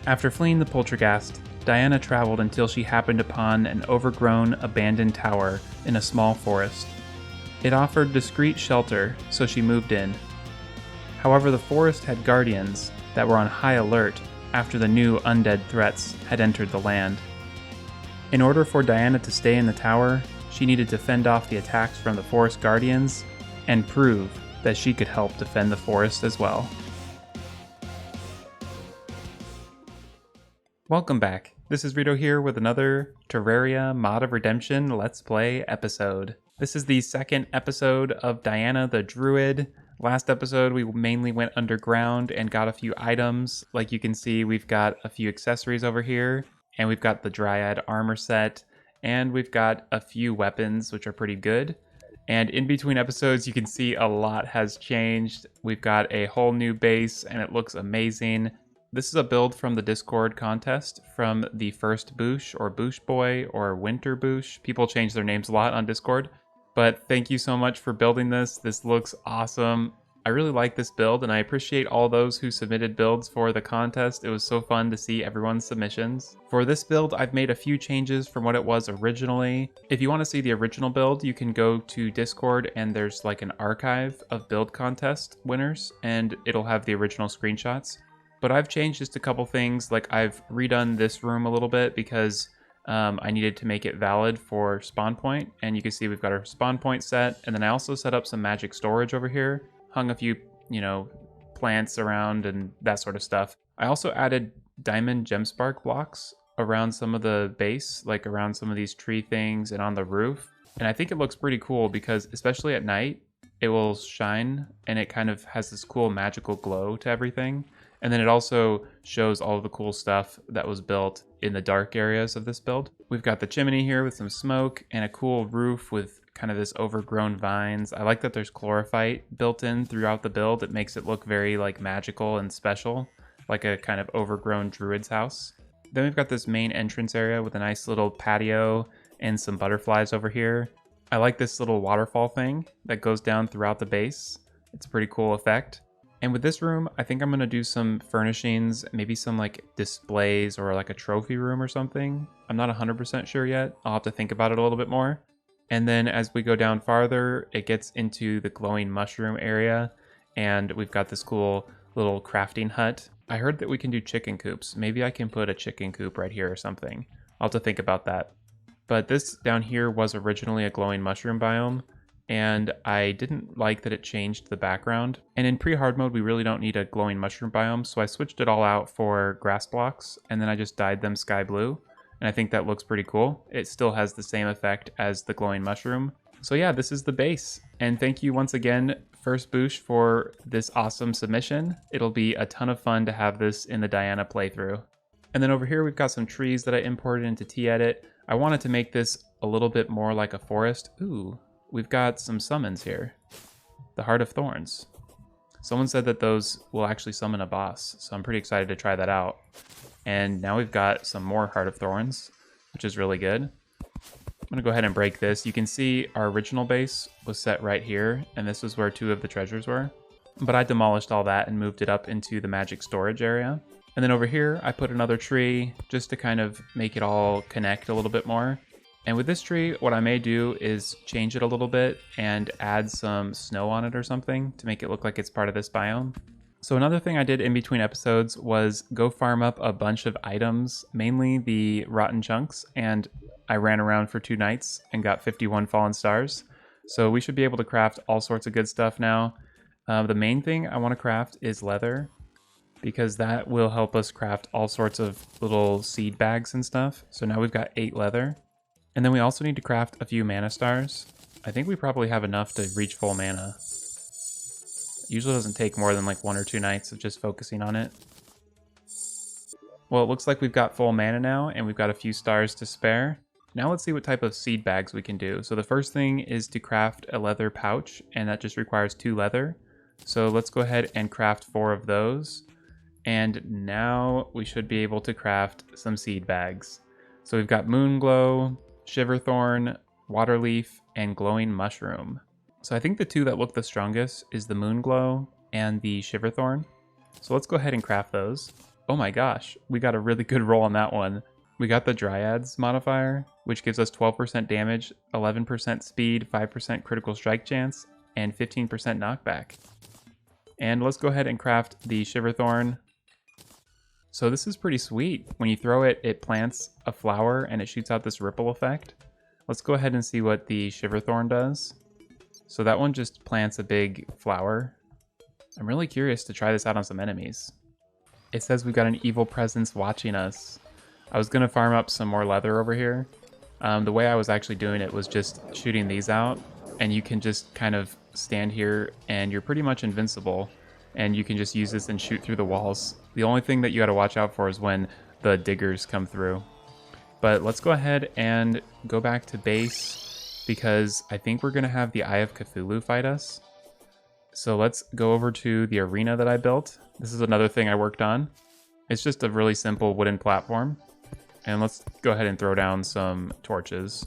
After fleeing the Polterghast, Diana traveled until she happened upon an overgrown, abandoned tower in a small forest. It offered discreet shelter, so she moved in. However, the forest had guardians that were on high alert after the new undead threats had entered the land. In order for Diana to stay in the tower, she needed to fend off the attacks from the forest guardians and prove that she could help defend the forest as well. Welcome back. This is Ritto here with another Terraria Mod of Redemption Let's Play episode. This is the second episode of Diana the Druid. Last episode we mainly went underground and got a few items. Like you can see, we've got a few accessories over here, and we've got the Dryad armor set, and we've got a few weapons which are pretty good. And in between episodes you can see a lot has changed. We've got a whole new base and it looks amazing. This is a build from the Discord contest from the first Boosh or Boosh Boy or Winter Boosh. People change their names a lot on Discord. But thank you so much for building this. This looks awesome. I really like this build and I appreciate all those who submitted builds for the contest. It was so fun to see everyone's submissions. For this build, I've made a few changes from what it was originally. If you want to see the original build, you can go to Discord and there's like an archive of build contest winners and it'll have the original screenshots. But I've changed just a couple things, like I've redone this room a little bit because I needed to make it valid for spawn point, and you can see we've got our spawn point set, and then I also set up some magic storage over here, hung a few, plants around and that sort of stuff. I also added diamond gemspark blocks around some of the base, like around some of these tree things and on the roof, and I think it looks pretty cool because especially at night, it will shine and it kind of has this cool magical glow to everything. And then it also shows all of the cool stuff that was built in the dark areas of this build. We've got the chimney here with some smoke and a cool roof with kind of this overgrown vines. I like that there's chlorophyte built in throughout the build. It makes it look very like magical and special, like a kind of overgrown druid's house. Then we've got this main entrance area with a nice little patio and some butterflies over here. I like this little waterfall thing that goes down throughout the base. It's a pretty cool effect. And with this room, I think I'm going to do some furnishings, maybe some like displays or like a trophy room or something. I'm not 100% sure yet. I'll have to think about it a little bit more. And then as we go down farther, it gets into the glowing mushroom area. And we've got this cool little crafting hut. I heard that we can do chicken coops. Maybe I can put a chicken coop right here or something. I'll have to think about that. But this down here was originally a glowing mushroom biome. And I didn't like that it changed the background. And in pre-hard mode, we really don't need a glowing mushroom biome, so I switched it all out for grass blocks, and then I just dyed them sky blue, and I think that looks pretty cool. It still has the same effect as the glowing mushroom. So yeah, this is the base. And thank you once again, First Boosh, for this awesome submission. It'll be a ton of fun to have this in the Diana playthrough. And then over here, we've got some trees that I imported into TEdit. I wanted to make this a little bit more like a forest. Ooh. We've got some summons here. The Heart of Thorns. Someone said that those will actually summon a boss, so I'm pretty excited to try that out. And now we've got some more Heart of Thorns, which is really good. I'm gonna go ahead and break this. You can see our original base was set right here, and this was where two of the treasures were. But I demolished all that and moved it up into the magic storage area. And then over here, I put another tree just to kind of make it all connect a little bit more. And with this tree, what I may do is change it a little bit and add some snow on it or something to make it look like it's part of this biome. So another thing I did in between episodes was go farm up a bunch of items, mainly the rotten chunks, and I ran around for 2 nights and got 51 fallen stars. So we should be able to craft all sorts of good stuff now. The main thing I want to craft is leather, because that will help us craft all sorts of little seed bags and stuff. So now we've got 8 leather. And then we also need to craft a few mana stars. I think we probably have enough to reach full mana. It usually doesn't take more than like 1 or 2 nights of just focusing on it. Well, it looks like we've got full mana now, and we've got a few stars to spare. Now let's see what type of seed bags we can do. So the first thing is to craft a leather pouch, and that just requires 2 leather. So let's go ahead and craft 4 of those. And now we should be able to craft some seed bags. So we've got Moonglow, Shiverthorn, Waterleaf, and Glowing Mushroom. So I think the 2 that look the strongest is the Moonglow and the Shiverthorn. So let's go ahead and craft those. Oh my gosh, we got a really good roll on that one. We got the Dryads modifier, which gives us 12% damage, 11% speed, 5% critical strike chance, and 15% knockback. And let's go ahead and craft the Shiver Thorn. So this is pretty sweet. When you throw it, it plants a flower and it shoots out this ripple effect. Let's go ahead and see what the Shiver Thorn does. So that one just plants a big flower. I'm really curious to try this out on some enemies. It says we've got an evil presence watching us. I was gonna farm up some more leather over here. The way I was actually doing it was just shooting these out, and you can just kind of stand here and you're pretty much invincible, and you can just use this and shoot through the walls. The only thing that you gotta watch out for is when the diggers come through. But let's go ahead and go back to base, because I think we're gonna have the Eye of Cthulhu fight us. So let's go over to the arena that I built. This is another thing I worked on. It's just a really simple wooden platform. And let's go ahead and throw down some torches.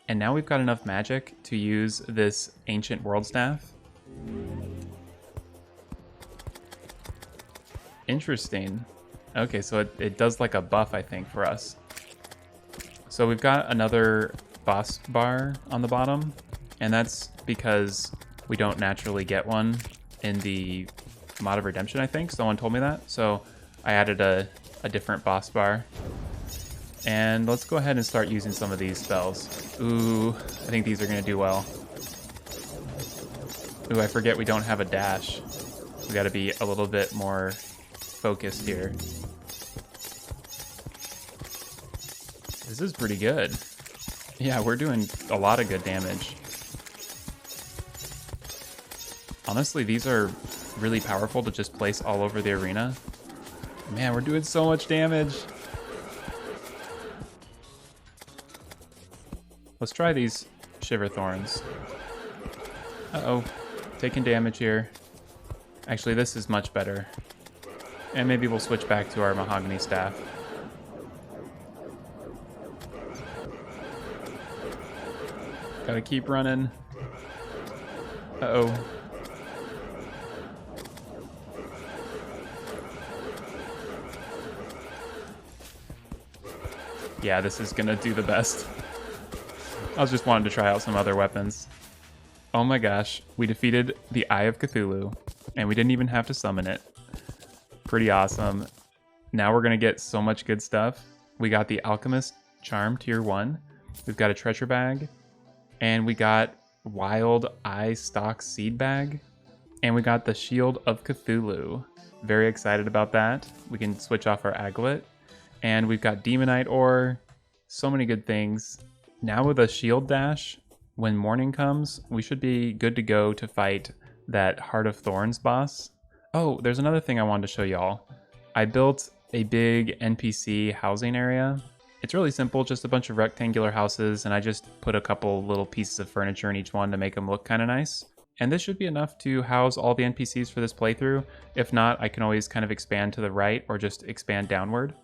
And now we've got enough magic to use this ancient world staff. Interesting. Okay, so it does like a buff, I think, for us. So we've got another boss bar on the bottom, and that's because we don't naturally get one in the Mod of Redemption, I think. Someone told me that. So I added a different boss bar. And let's go ahead and start using some of these spells. Ooh, I think these are going to do well. Ooh, I forget we don't have a dash. We got to be a little bit more focused here. This is pretty good. Yeah, we're doing a lot of good damage. Honestly, these are really powerful to just place all over the arena. Man, we're doing so much damage. Let's try these Shiver Thorns. Uh-oh, taking damage here. Actually, this is much better. And maybe we'll switch back to our mahogany staff. Gotta keep running. Uh-oh. Yeah, this is gonna do the best. I was just wanting to try out some other weapons. Oh my gosh, we defeated the Eye of Cthulhu, and we didn't even have to summon it. Pretty awesome. Now we're gonna get so much good stuff. We got the Alchemist Charm Tier 1, we've got a treasure bag, and we got Wild Eye Stock Seed Bag, and we got the Shield of Cthulhu. Very excited about that. We can switch off our aglet, and we've got Demonite Ore, so many good things. Now with a shield dash, when morning comes, we should be good to go to fight that Heart of Thorns boss. Oh, there's another thing I wanted to show y'all. I built a big NPC housing area. It's really simple, just a bunch of rectangular houses, and I just put a couple little pieces of furniture in each one to make them look kind of nice. And this should be enough to house all the NPCs for this playthrough. If not, I can always kind of expand to the right or just expand downward.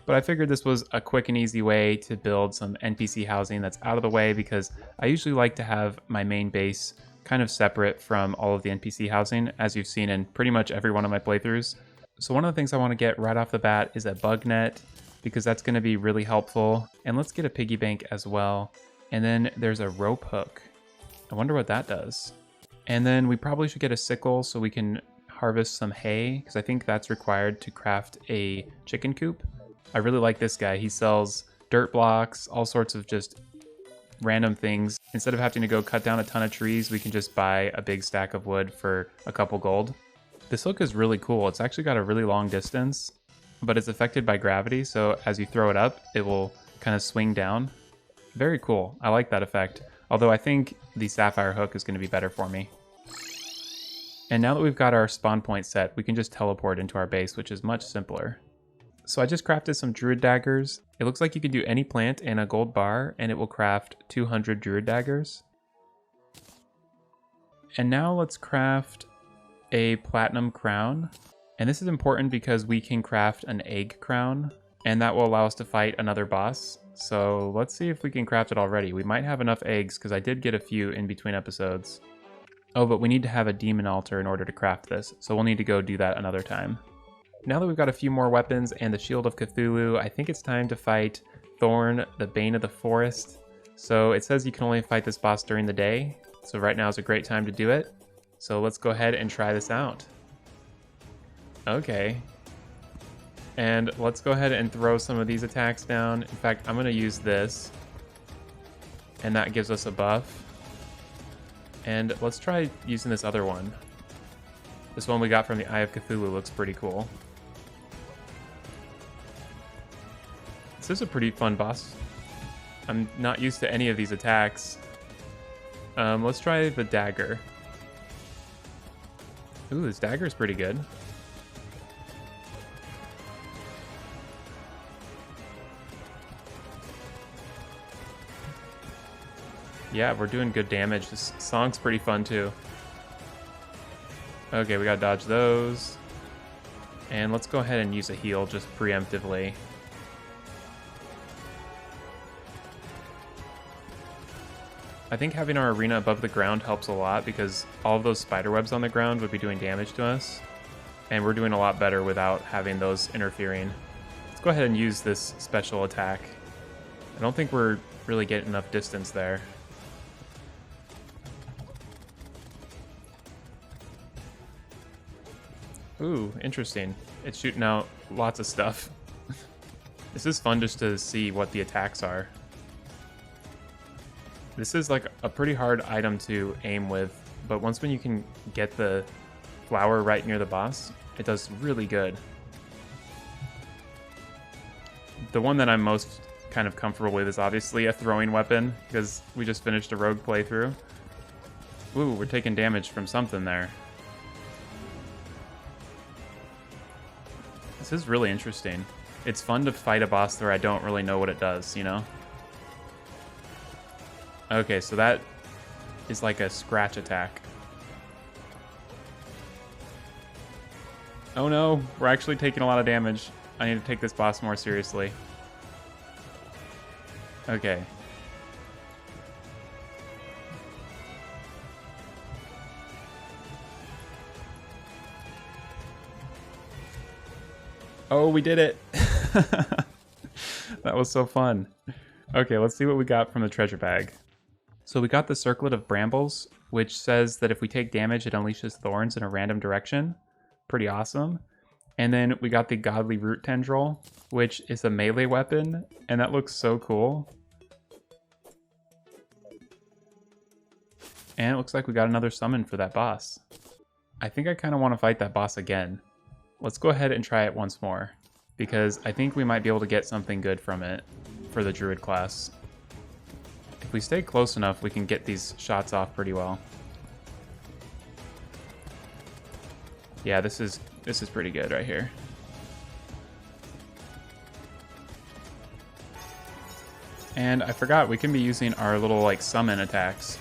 But I figured this was a quick and easy way to build some NPC housing that's out of the way, because I usually like to have my main base kind of separate from all of the NPC housing, as you've seen in pretty much every one of my playthroughs. So one of the things I want to get right off the bat is a bug net, because that's going to be really helpful. And let's get a piggy bank as well. And then there's a rope hook. I wonder what that does. And then we probably should get a sickle so we can harvest some hay, because I think that's required to craft a chicken coop. I really like this guy. He sells dirt blocks, all sorts of just random things. Instead of having to go cut down a ton of trees, we can just buy a big stack of wood for a couple gold. This hook is really cool. It's actually got a really long distance, but it's affected by gravity, so as you throw it up, it will kind of swing down. Very cool. I like that effect. Although I think the sapphire hook is going to be better for me. And now that we've got our spawn point set, we can just teleport into our base, which is much simpler. So I just crafted some druid daggers. It looks like you can do any plant and a gold bar, and it will craft 200 druid daggers. And now let's craft a platinum crown. And this is important because we can craft an egg crown, and that will allow us to fight another boss. So let's see if we can craft it already. We might have enough eggs, because I did get a few in between episodes. Oh, but we need to have a demon altar in order to craft this, so we'll need to go do that another time. Now that we've got a few more weapons and the Shield of Cthulhu, I think it's time to fight Thorn, the Bane of the Forest. So it says you can only fight this boss during the day, so right now is a great time to do it. So let's go ahead and try this out. Okay. And let's go ahead and throw some of these attacks down. In fact, I'm going to use this. And that gives us a buff. And let's try using this other one. This one we got from the Eye of Cthulhu looks pretty cool. This is a pretty fun boss. I'm not used to any of these attacks. Let's try the dagger. Ooh, this dagger is pretty good. Yeah, we're doing good damage. This song's pretty fun too. Okay, we gotta dodge those. And let's go ahead and use a heal just preemptively. I think having our arena above the ground helps a lot because all of those spider webs on the ground would be doing damage to us. And we're doing a lot better without having those interfering. Let's go ahead and use this special attack. I don't think we're really getting enough distance there. Ooh, interesting. It's shooting out lots of stuff. This is fun just to see what the attacks are. This is like a pretty hard item to aim with, but once when you can get the flower right near the boss, it does really good. The one that I'm most kind of comfortable with is obviously a throwing weapon, because we just finished a rogue playthrough. Ooh, we're taking damage from something there. This is really interesting. It's fun to fight a boss where I don't really know what it does, you know? Okay, so that is like a scratch attack. Oh no, we're actually taking a lot of damage. I need to take this boss more seriously. Okay. Oh, we did it! That was so fun. Okay, let's see what we got from the treasure bag. So we got the Circlet of Brambles, which says that if we take damage, it unleashes thorns in a random direction. Pretty awesome. And then we got the Godly Root Tendril, which is a melee weapon, and that looks so cool. And it looks like we got another summon for that boss. I think I kind of want to fight that boss again. Let's go ahead and try it once more, because I think we might be able to get something good from it for the Druid class. If we stay close enough, we can get these shots off pretty well. Yeah, this is pretty good right here. And I forgot, we can be using our little like summon attacks.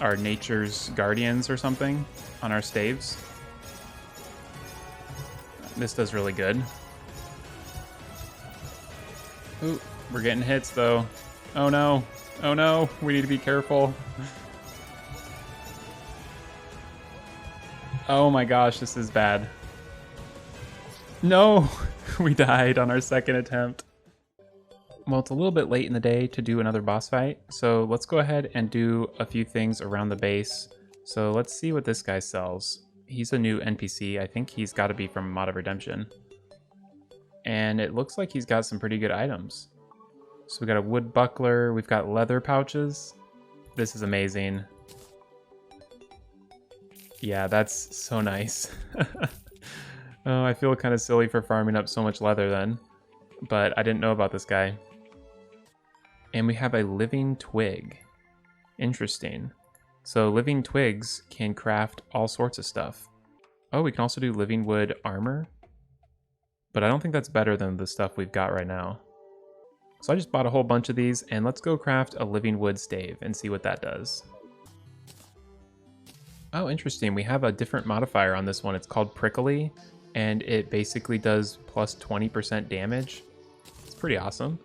Our Nature's Guardians or something on our staves. This does really good. Ooh, we're getting hits though. Oh no. Oh no, we need to be careful. Oh my gosh, this is bad. No, we died on our second attempt. Well, it's a little bit late in the day to do another boss fight, so let's go ahead and do a few things around the base. So let's see what this guy sells. He's a new NPC. I think he's got to be from Mod of Redemption. And it looks like he's got some pretty good items. So we got a wood buckler, we've got leather pouches. This is amazing. Yeah, that's so nice. Oh, I feel kind of silly for farming up so much leather then. But I didn't know about this guy. And we have a living twig. Interesting. So living twigs can craft all sorts of stuff. Oh, we can also do living wood armor. But I don't think that's better than the stuff we've got right now. So I just bought a whole bunch of these, and let's go craft a living wood stave and see what that does. Oh, interesting. We have a different modifier on this one. It's called Prickly, and it basically does plus 20% damage. It's pretty awesome.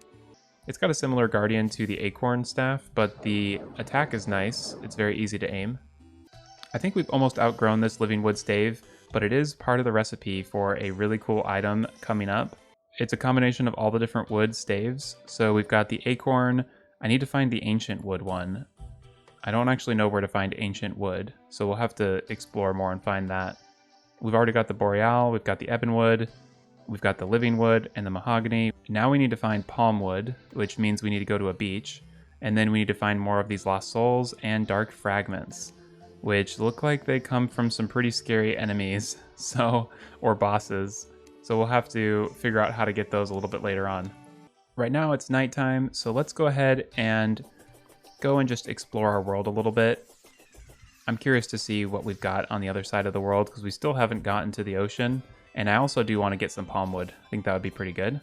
It's got a similar guardian to the acorn staff, but the attack is nice. It's very easy to aim. I think we've almost outgrown this living wood stave, but it is part of the recipe for a really cool item coming up. It's a combination of all the different wood staves. So we've got the acorn. I need to find the ancient wood one. I don't actually know where to find ancient wood, so we'll have to explore more and find that. We've already got the boreal, we've got the ebonwood, we've got the living wood and the mahogany. Now we need to find palm wood, which means we need to go to a beach. And then we need to find more of these lost souls and dark fragments, which look like they come from some pretty scary enemies, or bosses. So we'll have to figure out how to get those a little bit later on. Right now it's nighttime, so let's go ahead and go and just explore our world a little bit. I'm curious to see what we've got on the other side of the world because we still haven't gotten to the ocean. And I also do want to get some palm wood. I think that would be pretty good.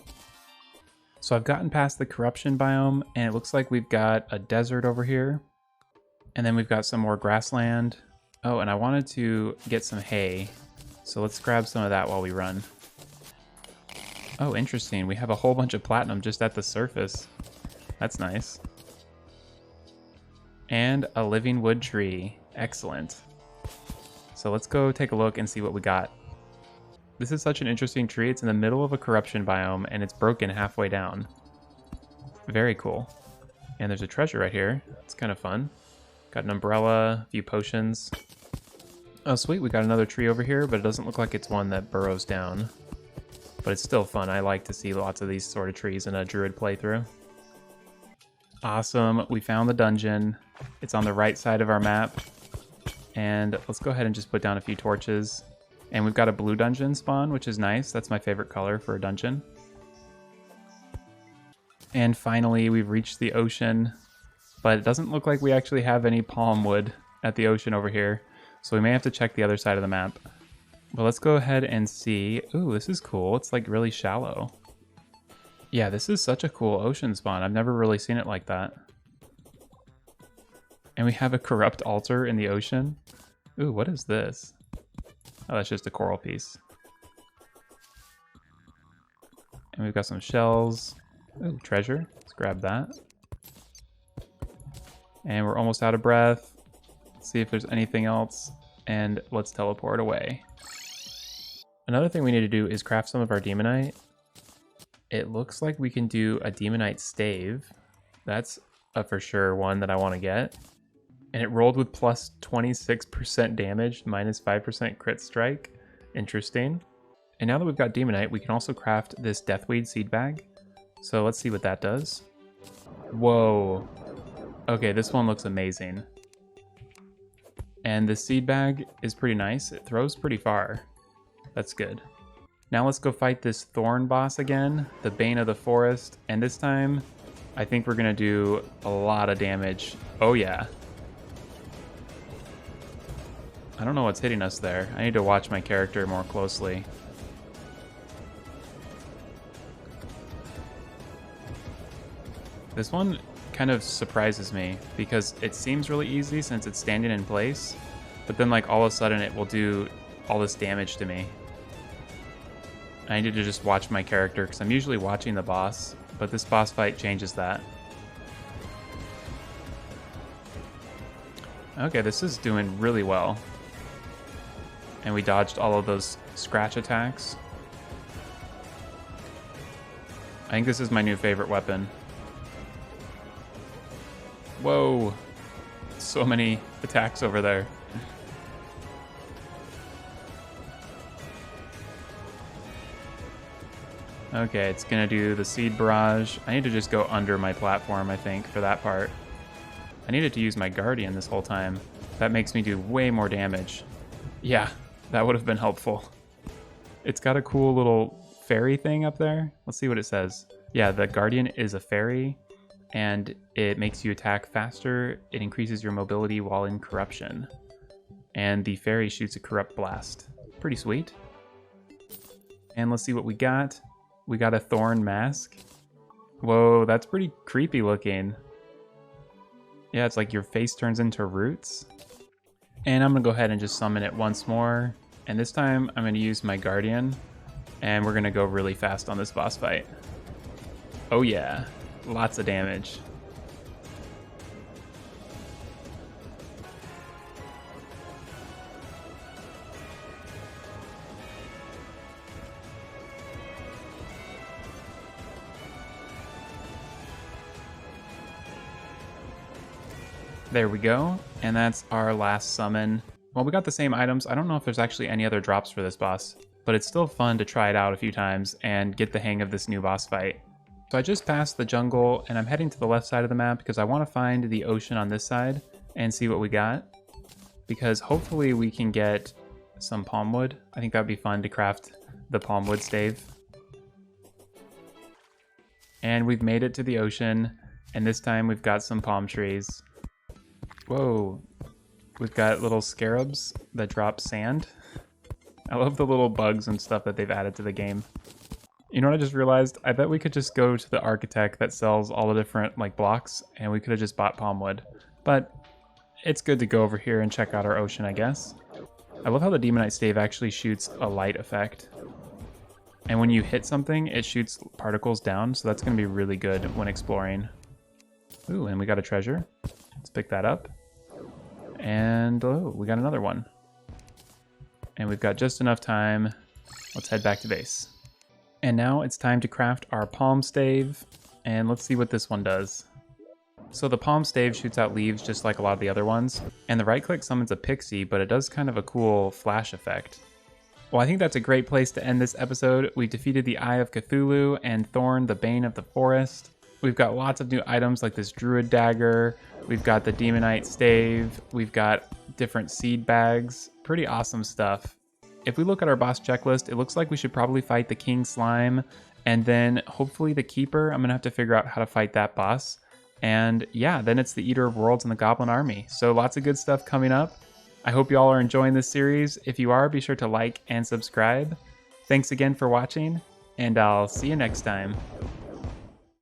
So I've gotten past the corruption biome and it looks like we've got a desert over here. And then we've got some more grassland. Oh, and I wanted to get some hay. So let's grab some of that while we run. Oh, interesting. We have a whole bunch of platinum just at the surface. That's nice. And a living wood tree. Excellent. So let's go take a look and see what we got. This is such an interesting tree. It's in the middle of a corruption biome and it's broken halfway down. Very cool. And there's a treasure right here. It's kind of fun. Got an umbrella, a few potions. Oh sweet, we got another tree over here, but it doesn't look like it's one that burrows down. But it's still fun. I like to see lots of these sort of trees in a druid playthrough. Awesome, we found the dungeon. It's on the right side of our map. And let's go ahead and just put down a few torches. And we've got a blue dungeon spawn, which is nice. That's my favorite color for a dungeon. And finally, we've reached the ocean. But it doesn't look like we actually have any palm wood at the ocean over here. So we may have to check the other side of the map. But let's go ahead and see. Ooh, this is cool. It's like really shallow. Yeah, this is such a cool ocean spawn. I've never really seen it like that. And we have a corrupt altar in the ocean. Ooh, what is this? Oh, that's just a coral piece. And we've got some shells. Ooh, treasure. Let's grab that. And we're almost out of breath. Let's see if there's anything else. And let's teleport away. Another thing we need to do is craft some of our demonite. It looks like we can do a demonite stave. That's a for sure one that I want to get. And it rolled with plus 26% damage, minus 5% crit strike. Interesting. And now that we've got demonite, we can also craft this deathweed seed bag. So let's see what that does. Whoa. Okay, this one looks amazing. And the seed bag is pretty nice. It throws pretty far. That's good. Now let's go fight this Thorn boss again, the Bane of the Forest. And this time, I think we're gonna do a lot of damage. Oh yeah. I don't know what's hitting us there. I need to watch my character more closely. This one kind of surprises me because it seems really easy since it's standing in place, but then like all of a sudden it will do all this damage to me. I need to just watch my character because I'm usually watching the boss, but this boss fight changes that. Okay, this is doing really well. And we dodged all of those scratch attacks. I think this is my new favorite weapon. Whoa! So many attacks over there. Okay, it's gonna do the seed barrage. I need to just go under my platform, I think, for that part. I needed to use my guardian this whole time. That makes me do way more damage. Yeah, that would have been helpful. It's got a cool little fairy thing up there. Let's see what it says. Yeah, the guardian is a fairy, and it makes you attack faster. It increases your mobility while in corruption. And the fairy shoots a corrupt blast. Pretty sweet. And let's see what we got. We got a Thorn mask. Whoa, that's pretty creepy looking. Yeah, it's like your face turns into roots. And I'm gonna go ahead and just summon it once more. And this time I'm gonna use my guardian. And we're gonna go really fast on this boss fight. Oh yeah, lots of damage. There we go. And that's our last summon. Well, we got the same items. I don't know if there's actually any other drops for this boss, but it's still fun to try it out a few times and get the hang of this new boss fight. So I just passed the jungle and I'm heading to the left side of the map because I want to find the ocean on this side and see what we got. Because hopefully we can get some palm wood. I think that would be fun to craft the palm wood stave. And we've made it to the ocean, and this time we've got some palm trees. Whoa, we've got little scarabs that drop sand. I love the little bugs and stuff that they've added to the game. You know what I just realized? I bet we could just go to the architect that sells all the different like blocks, and we could have just bought palm wood. But it's good to go over here and check out our ocean, I guess. I love how the Demonite stave actually shoots a light effect. And when you hit something, it shoots particles down, so that's going to be really good when exploring. Ooh, and we got a treasure. Let's pick that up. And oh, we got another one. And we've got just enough time. Let's head back to base. And now it's time to craft our palm stave. And let's see what this one does. So the palm stave shoots out leaves just like a lot of the other ones. And the right click summons a pixie, but it does kind of a cool flash effect. Well, I think that's a great place to end this episode. We defeated the Eye of Cthulhu and Thorn, the Bane of the Forest. We've got lots of new items like this Druid dagger. We've got the Demonite stave. We've got different seed bags. Pretty awesome stuff. If we look at our boss checklist, it looks like we should probably fight the King Slime and then hopefully the Keeper. I'm gonna have to figure out how to fight that boss. And yeah, then it's the Eater of Worlds and the Goblin Army. So lots of good stuff coming up. I hope you all are enjoying this series. If you are, be sure to like and subscribe. Thanks again for watching, and I'll see you next time.